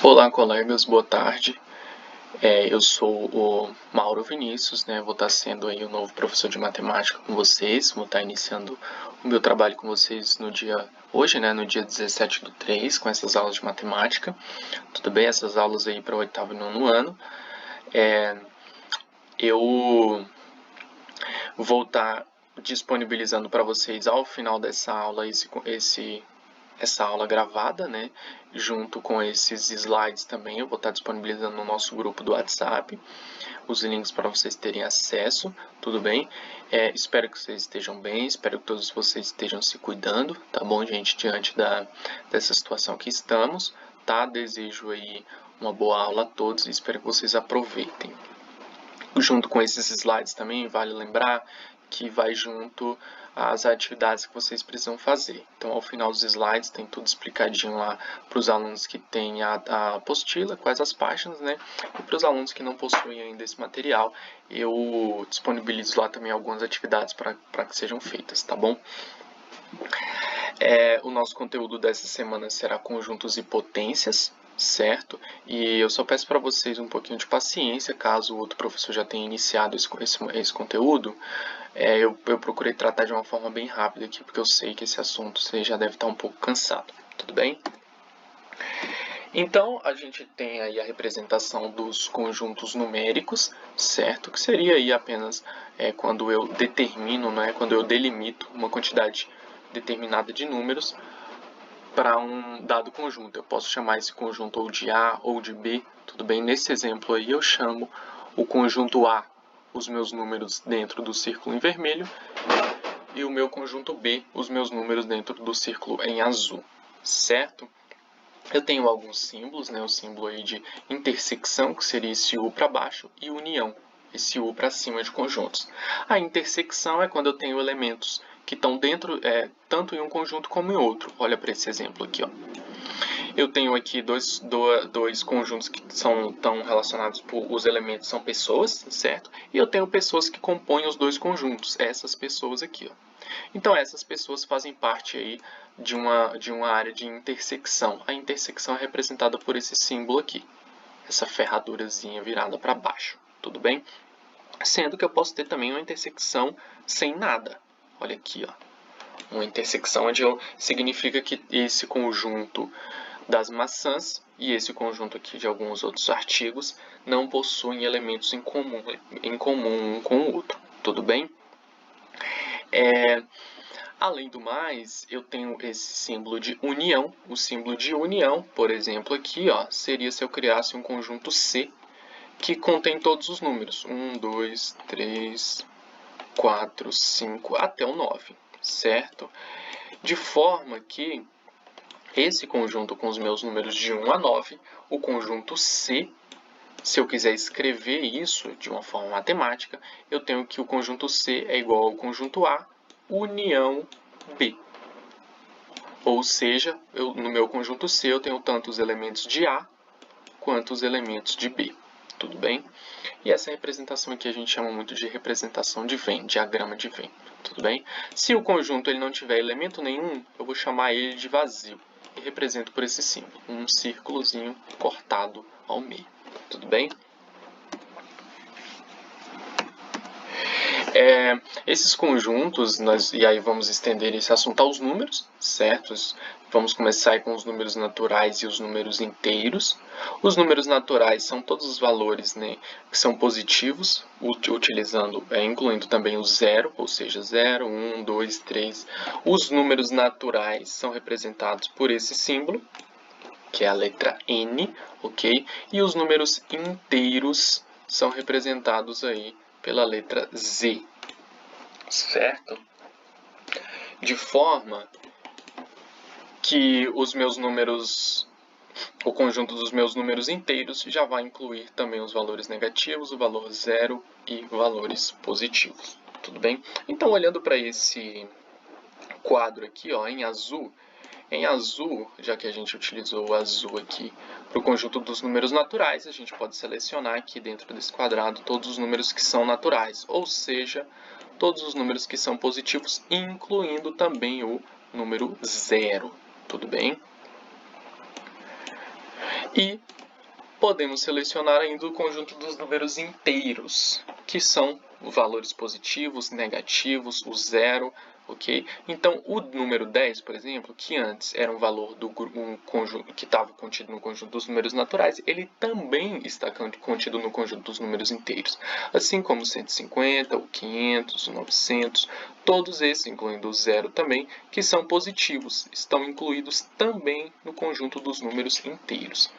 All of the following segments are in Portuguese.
Olá, colegas, boa tarde. Eu sou o Mauro Vinícius, né? Vou estar sendo aí o novo professor de matemática com vocês. Vou estar iniciando o meu trabalho com vocês hoje, né? No dia 17/3, com essas aulas de matemática. Tudo bem? Essas aulas aí para o 8º e 9º ano. Eu vou estar disponibilizando para vocês ao final dessa aula essa aula gravada, né, junto com esses slides também. Eu vou estar disponibilizando no nosso grupo do WhatsApp os links para vocês terem acesso, tudo bem? Espero que vocês estejam bem, espero que todos vocês estejam se cuidando, tá bom, gente, diante dessa situação que estamos, tá? Desejo aí uma boa aula a todos e espero que vocês aproveitem. Junto com esses slides também, vale lembrar que vai junto as atividades que vocês precisam fazer. Então, ao final dos slides, tem tudo explicadinho lá para os alunos que têm a apostila, quais as páginas, né? E para os alunos que não possuem ainda esse material, eu disponibilizo lá também algumas atividades para que sejam feitas, tá bom? O nosso conteúdo dessa semana será conjuntos e potências, certo? E eu só peço para vocês um pouquinho de paciência, caso o outro professor já tenha iniciado esse conteúdo. Eu procurei tratar de uma forma bem rápida aqui, porque eu sei que esse assunto você já deve estar um pouco cansado, tudo bem? Então, a gente tem aí a representação dos conjuntos numéricos, certo? Que seria aí apenas quando eu determino, né, quando eu delimito uma quantidade determinada de números para um dado conjunto. Eu posso chamar esse conjunto ou de A ou de B, tudo bem? Nesse exemplo aí eu chamo o conjunto A os meus números dentro do círculo em vermelho e o meu conjunto B os meus números dentro do círculo em azul, certo? Eu tenho alguns símbolos, né? O símbolo aí de intersecção, que seria esse U para baixo, e união, esse U para cima de conjuntos. A intersecção é quando eu tenho elementos que estão dentro, tanto em um conjunto como em outro. Olha para esse exemplo aqui, ó. Eu tenho aqui dois conjuntos que estão relacionados por os elementos são pessoas, certo? E eu tenho pessoas que compõem os dois conjuntos, essas pessoas aqui, ó. Então, essas pessoas fazem parte aí de uma área de intersecção. A intersecção é representada por esse símbolo aqui, essa ferradurazinha virada para baixo, tudo bem? Sendo que eu posso ter também uma intersecção sem nada. Olha aqui, ó. Uma intersecção onde significa que esse conjunto das maçãs e esse conjunto aqui de alguns outros artigos não possuem elementos em comum um com o outro, tudo bem? Além do mais, eu tenho esse símbolo de união. O símbolo de união, por exemplo, aqui, ó, seria se eu criasse um conjunto C que contém todos os números. 1, 2, 3, 4, 5, até o 9, certo? De forma que esse conjunto com os meus números de 1 a 9, o conjunto C, se eu quiser escrever isso de uma forma matemática, eu tenho que o conjunto C é igual ao conjunto A, união B. Ou seja, no meu conjunto C eu tenho tanto os elementos de A quanto os elementos de B. Tudo bem? E essa representação aqui a gente chama muito de representação de Venn, diagrama de Venn. Tudo bem? Se o conjunto ele não tiver elemento nenhum, eu vou chamar ele de vazio. E represento por esse símbolo, um círculozinho cortado ao meio. Tudo bem? Esses conjuntos, e aí vamos estender esse assunto aos números, certo? Vamos começar com os números naturais e os números inteiros. Os números naturais são todos os valores, né, que são positivos, incluindo também o zero, ou seja, 0, 1, 2, 3. Os números naturais são representados por esse símbolo, que é a letra N, ok? E os números inteiros são representados aí pela letra Z, certo? De forma que o conjunto dos meus números inteiros já vai incluir também os valores negativos, o valor zero e valores positivos, tudo bem? Então, olhando para esse quadro aqui, ó, em azul, já que a gente utilizou o azul aqui para o conjunto dos números naturais, a gente pode selecionar aqui dentro desse quadrado todos os números que são naturais, ou seja, todos os números que são positivos, incluindo também o número zero, tudo bem? E podemos selecionar ainda o conjunto dos números inteiros, que são valores positivos, negativos, o zero, ok? Então, o número 10, por exemplo, que antes era um valor que estava contido no conjunto dos números naturais, ele também está contido no conjunto dos números inteiros. Assim como o 150, o 500, o 900, todos esses, incluindo o zero também, que são positivos, estão incluídos também no conjunto dos números inteiros.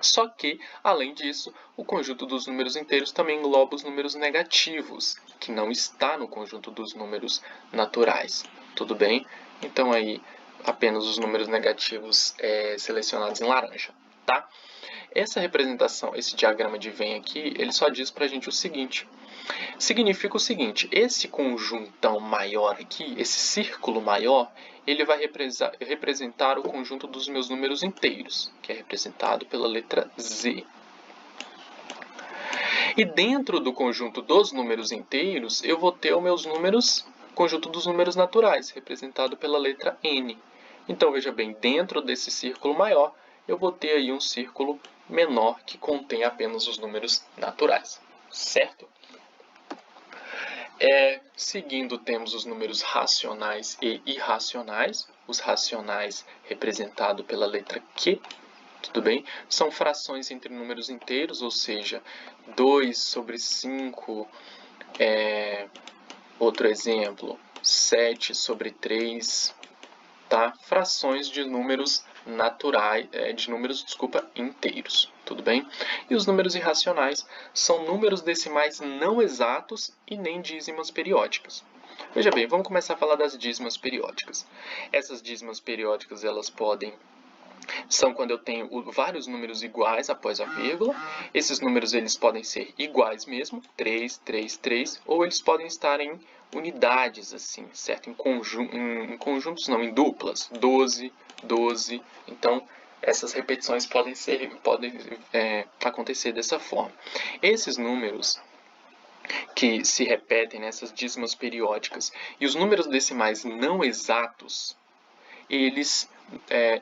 Só que, além disso, o conjunto dos números inteiros também engloba os números negativos, que não está no conjunto dos números naturais. Tudo bem? Então, aí, apenas os números negativos selecionados em laranja, tá? Essa representação, esse diagrama de Venn aqui, ele só diz pra gente o seguinte. Significa o seguinte, esse conjuntão maior aqui, esse círculo maior, ele vai representar o conjunto dos meus números inteiros, que é representado pela letra Z. E dentro do conjunto dos números inteiros, eu vou ter conjunto dos números naturais, representado pela letra N. Então, veja bem, dentro desse círculo maior, eu vou ter aí um círculo menor que contém apenas os números naturais, certo? Seguindo, temos os números racionais e irracionais. Os racionais, representado pela letra Q, tudo bem? São frações entre números inteiros, ou seja, 2 sobre 5, outro exemplo, 7 sobre 3, tá? Frações de números naturais, inteiros, tudo bem? E os números irracionais são números decimais não exatos e nem dízimas periódicas. Veja bem, vamos começar a falar das dízimas periódicas. Essas dízimas periódicas, são quando eu tenho vários números iguais após a vírgula. Esses números eles podem ser iguais mesmo, 3, 3, 3, ou eles podem estar em unidades, assim, certo? Em conjuntos não, em duplas, 12, 12. Então, essas repetições podem acontecer dessa forma. Esses números que se repetem nessas dízimas periódicas e os números decimais não exatos, eles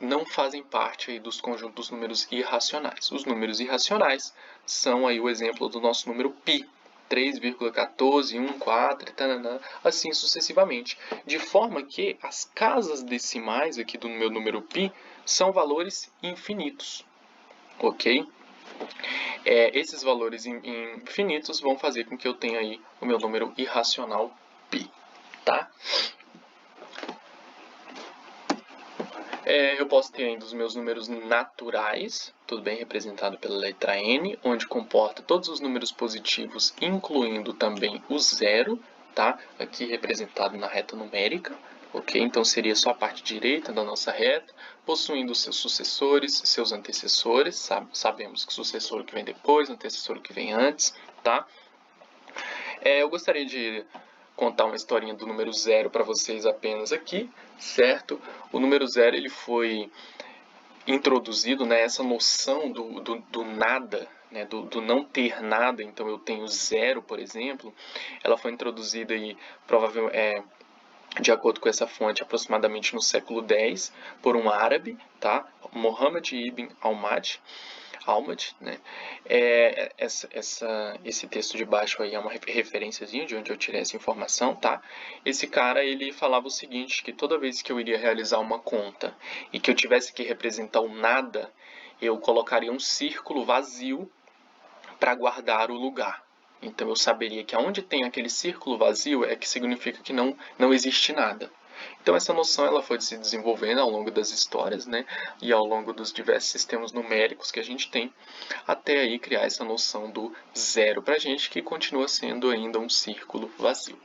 não fazem parte aí dos conjuntos dos números irracionais. Os números irracionais são aí o exemplo do nosso número π, 3,1414, assim sucessivamente. De forma que as casas decimais aqui do meu número π são valores infinitos, ok? Esses valores infinitos vão fazer com que eu tenha aí o meu número irracional π, tá? Eu posso ter ainda os meus números naturais, tudo bem, representado pela letra N, onde comporta todos os números positivos, incluindo também o zero, tá? Aqui representado na reta numérica, ok? Então, seria só a parte direita da nossa reta, possuindo seus sucessores, seus antecessores, sabemos que sucessor que vem depois, antecessor que vem antes, tá? Eu gostaria de contar uma historinha do número zero para vocês apenas aqui, certo? O número zero ele foi introduzido, né, essa noção do nada, né, do não ter nada, então eu tenho zero, por exemplo, ela foi introduzida aí, provavelmente, de acordo com essa fonte, aproximadamente no século X, por um árabe, tá? Muhammad ibn Almad, né? Esse texto de baixo aí é uma referenciazinha de onde eu tirei essa informação, tá? Esse cara, ele falava o seguinte, que toda vez que eu iria realizar uma conta e que eu tivesse que representar o nada, eu colocaria um círculo vazio para guardar o lugar. Então eu saberia que aonde tem aquele círculo vazio é que significa que não existe nada. Então essa noção ela foi se desenvolvendo ao longo das histórias, né, e ao longo dos diversos sistemas numéricos que a gente tem, até aí criar essa noção do zero para a gente, que continua sendo ainda um círculo vazio,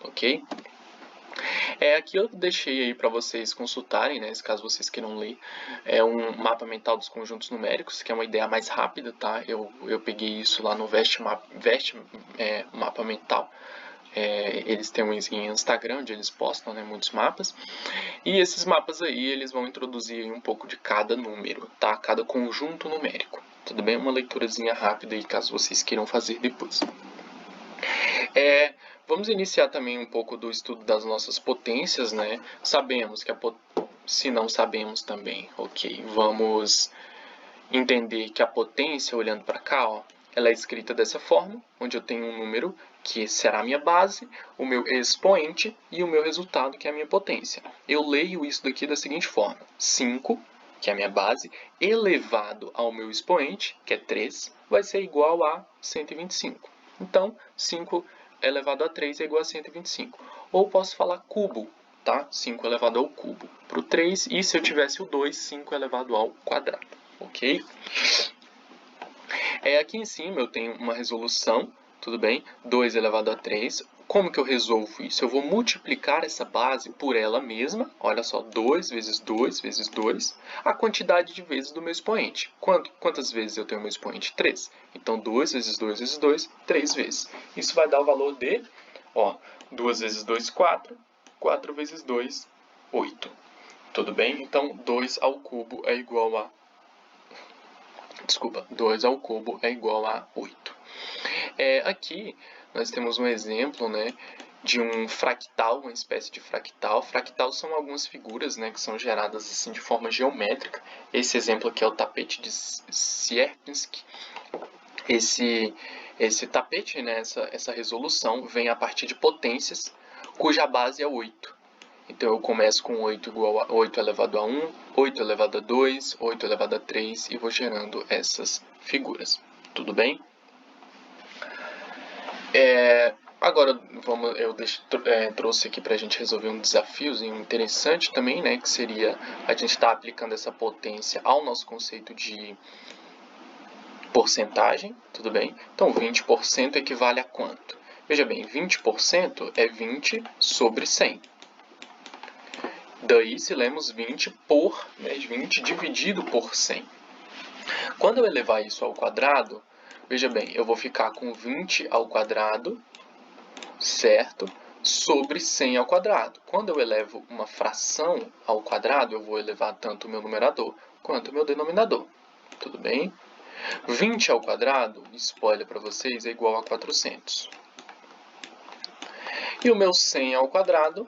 ok? Aqui eu deixei aí para vocês consultarem, né, caso vocês queiram ler, um mapa mental dos conjuntos numéricos, que é uma ideia mais rápida, tá? Eu peguei isso lá no Vest Mapa Mental. Eles têm um Instagram onde eles postam, né, muitos mapas, e esses mapas aí eles vão introduzir um pouco de cada número, tá? Cada conjunto numérico. Tudo bem? Uma leiturazinha rápida aí, caso vocês queiram fazer depois. Vamos iniciar também um pouco do estudo das nossas potências, né? Sabemos que se não sabemos também, ok, vamos entender que a potência, olhando para cá, ó, ela é escrita dessa forma, onde eu tenho um número que será a minha base, o meu expoente e o meu resultado, que é a minha potência. Eu leio isso daqui da seguinte forma: 5, que é a minha base, elevado ao meu expoente, que é 3, vai ser igual a 125. Então, 5 elevado a 3 é igual a 125. Ou posso falar cubo, tá? 5 elevado ao cubo para o 3, e se eu tivesse o 2, 5 elevado ao quadrado, ok? Aqui em cima eu tenho uma resolução, tudo bem? 2 elevado a 3. Como que eu resolvo isso? Eu vou multiplicar essa base por ela mesma. Olha só, 2 vezes 2 vezes 2, a quantidade de vezes do meu expoente. Quantas vezes eu tenho meu expoente? 3. Então, 2 vezes 2 vezes 2, 3 vezes. Isso vai dar o valor de, ó, 2 vezes 2, 4. 4 vezes 2, 8. Tudo bem? Então, 2 ao cubo é igual a... Desculpa, 2 ao cubo é igual a 8. Aqui nós temos um exemplo, né, de um fractal, uma espécie de fractal. Fractal são algumas figuras, né, que são geradas assim, de forma geométrica. Esse exemplo aqui é o tapete de Sierpinski. Esse tapete, né, essa resolução, vem a partir de potências cuja base é 8. Então, eu começo com 8 igual a 8 elevado a 1, 8 elevado a 2, 8 elevado a 3 e vou gerando essas figuras. Tudo bem? Agora, eu trouxe aqui para a gente resolver um desafiozinho interessante também, né? Que seria a gente estar aplicando essa potência ao nosso conceito de porcentagem, tudo bem? Então, 20% equivale a quanto? Veja bem, 20% é 20 sobre 100. Daí, se lemos 20 dividido por 100. Quando eu elevar isso ao quadrado, veja bem, eu vou ficar com 20 ao quadrado, certo? Sobre 100 ao quadrado. Quando eu elevo uma fração ao quadrado, eu vou elevar tanto o meu numerador quanto o meu denominador. Tudo bem? 20 ao quadrado, spoiler para vocês, é igual a 400. E o meu 100 ao quadrado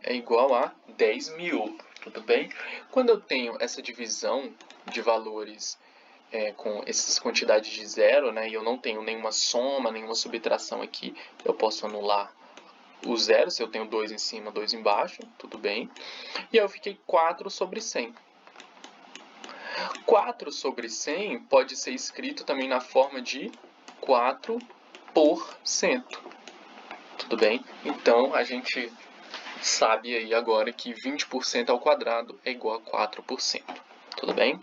é igual a 10.000, tudo bem? Quando eu tenho essa divisão de valores com essas quantidades de zero, né, e eu não tenho nenhuma soma, nenhuma subtração aqui, eu posso anular o zero, se eu tenho 2 em cima, 2 embaixo, tudo bem? E aí eu fiquei 4 sobre 100. 4 sobre 100 pode ser escrito também na forma de 4%. Tudo bem? Então, a gente sabe aí agora que 20% ao quadrado é igual a 4%. Tudo bem?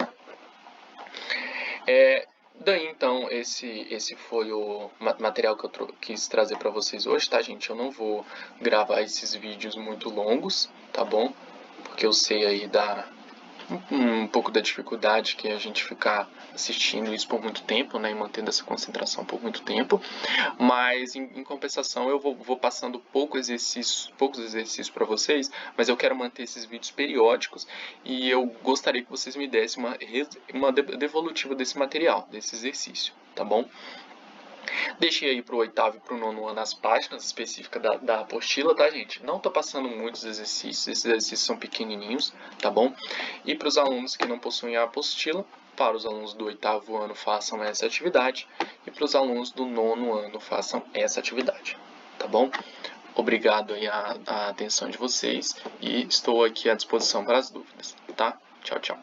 Daí, então, esse foi o material que eu quis trazer para vocês hoje, tá, gente? Eu não vou gravar esses vídeos muito longos, tá bom? Porque eu sei aí um pouco da dificuldade que é a gente ficar assistindo isso por muito tempo, né, e mantendo essa concentração por muito tempo, mas em compensação eu vou passando poucos exercícios para vocês, mas eu quero manter esses vídeos periódicos e eu gostaria que vocês me dessem uma devolutiva desse material, desse exercício, tá bom? Deixei aí para o 8º e para o 9º ano as páginas específicas da apostila, tá, gente? Não estou passando muitos exercícios, esses exercícios são pequenininhos, tá bom? E para os alunos que não possuem a apostila, para os alunos do 8º ano façam essa atividade e para os alunos do 9º ano façam essa atividade, tá bom? Obrigado aí a atenção de vocês e estou aqui à disposição para as dúvidas, tá? Tchau, tchau.